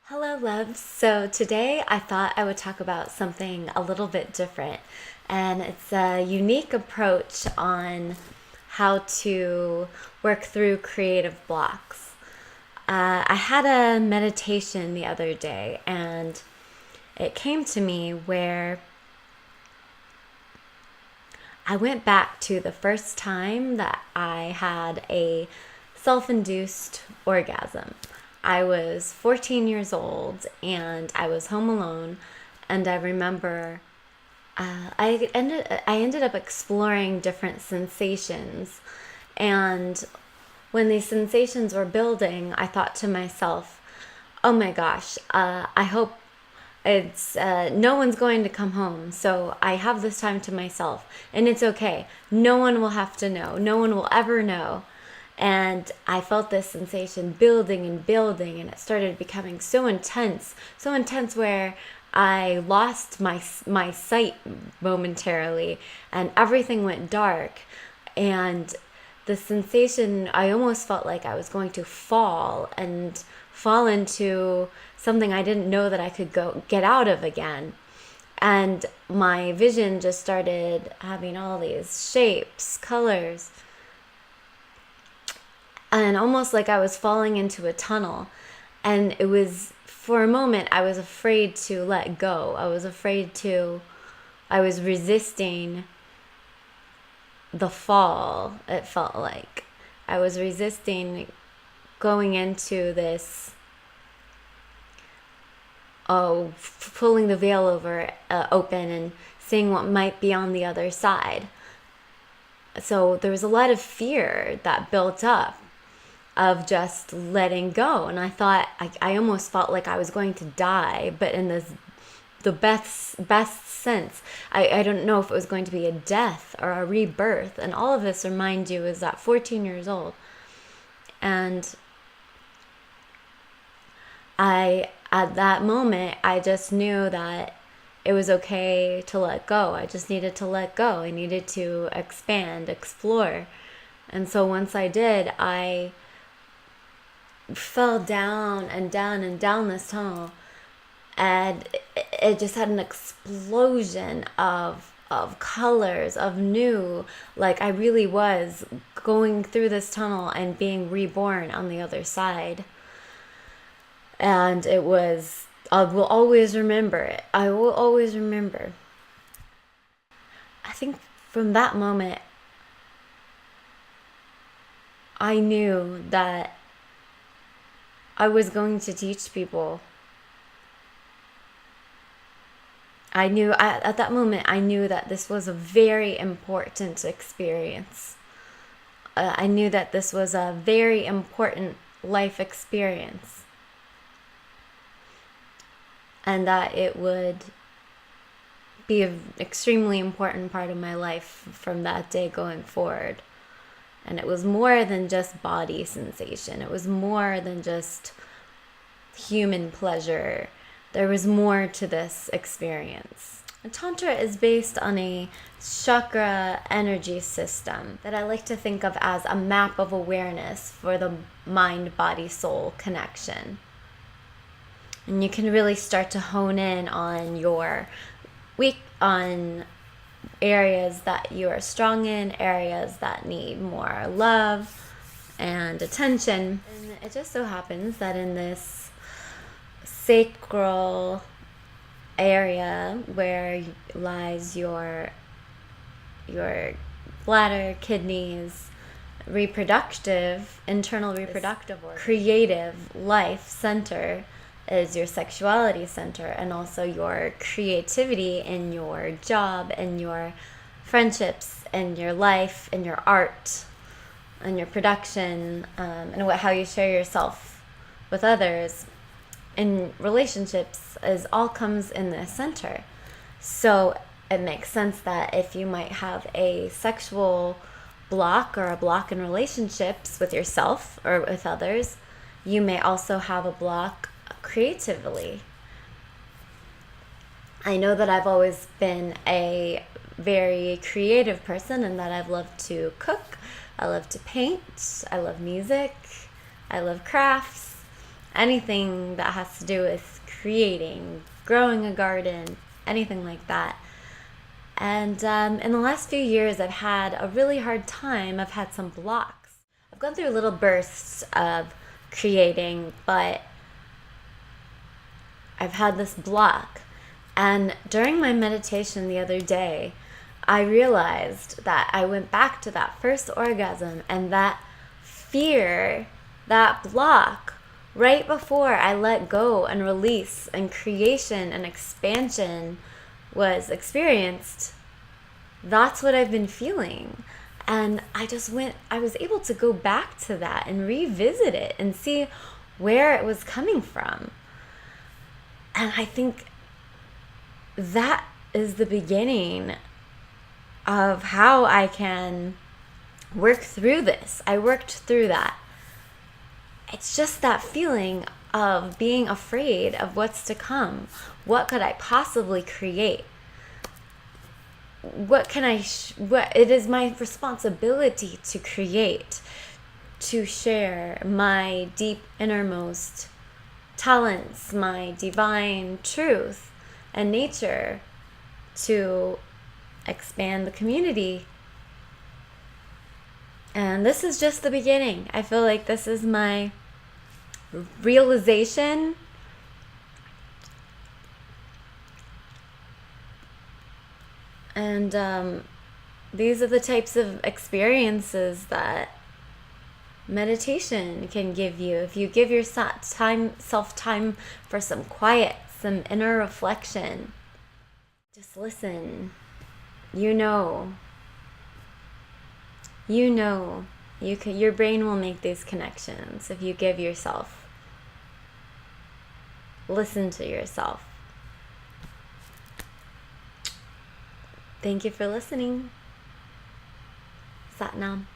Hello, loves. So today I thought I would talk about something a little bit different, and it's a unique approach on how to work through creative blocks. I had a meditation the other day, and it came to me where I went back to the first time that I had a self induced orgasm. I was 14 years old and I was home alone, and I remember I ended up exploring different sensations, and when these sensations were building, I thought to myself, "Oh my gosh, I hope it's no one's going to come home, so I have this time to myself, and it's okay. No one will have to know. No one will ever know." And I felt this sensation building and building, and it started becoming so intense where I lost my sight momentarily, and everything went dark. And the sensation, I almost felt like I was going to fall into something I didn't know that I could go get out of again. And my vision just started having all these shapes, colors, and almost like I was falling into a tunnel. And it was, for a moment, I was afraid to let go. I was resisting the fall, it felt like. I was resisting going into this, pulling the veil open and seeing what might be on the other side. So there was a lot of fear that built up of just letting go. And I thought, I almost felt like I was going to die, but in the best sense. I don't know if it was going to be a death or a rebirth. And all of this, remind you, is at 14 years old. And at that moment, I just knew that it was okay to let go. I just needed to let go. I needed to expand, explore. And so once I did, I fell down and down and down this tunnel, and it just had an explosion of colors, of new, like I really was going through this tunnel and being reborn on the other side. And it was, I will always remember it. I will always remember. I think from that moment, I knew that I was going to teach people. At that moment, I knew that this was a very important experience. I knew that this was a very important life experience, and that it would be an extremely important part of my life from that day going forward. And it was more than just body sensation. It was more than just human pleasure. There was more to this experience. And Tantra is based on a chakra energy system that I like to think of as a map of awareness for the mind-body-soul connection. And you can really start to hone in on on areas that you are strong in, areas that need more love and attention. And it just so happens that in this sacral area where lies your bladder, kidneys, internal reproductive organ, creative life center is your sexuality center, and also your creativity in your job and your friendships and your life and your art and your production, and how you share yourself with others in relationships is all comes in the center. So it makes sense that if you might have a sexual block or a block in relationships with yourself or with others, you may also have a block creatively. I know that I've always been a very creative person, and that I've loved to cook, I love to paint, I love music, I love crafts, anything that has to do with creating, growing a garden, anything like that. And in the last few years, I've had a really hard time. I've had some blocks. I've gone through little bursts of creating, but I've had this block. And during my meditation the other day, I realized that I went back to that first orgasm, and that fear, that block, right before I let go and release and creation and expansion was experienced. That's what I've been feeling. And I was able to go back to that and revisit it and see where it was coming from. And I think that is the beginning of how I can work through this. I worked through that. It's just that feeling of being afraid of what's to come. What could I possibly create? It is my responsibility to create, to share my deep innermost talents, my divine truth and nature, to expand the community. And this is just the beginning. I feel like this is my realization. And these are the types of experiences that meditation can give you. If you give yourself time for some quiet, some inner reflection, just listen. Your brain will make these connections if you give yourself. Listen to yourself. Thank you for listening. Sat Nam.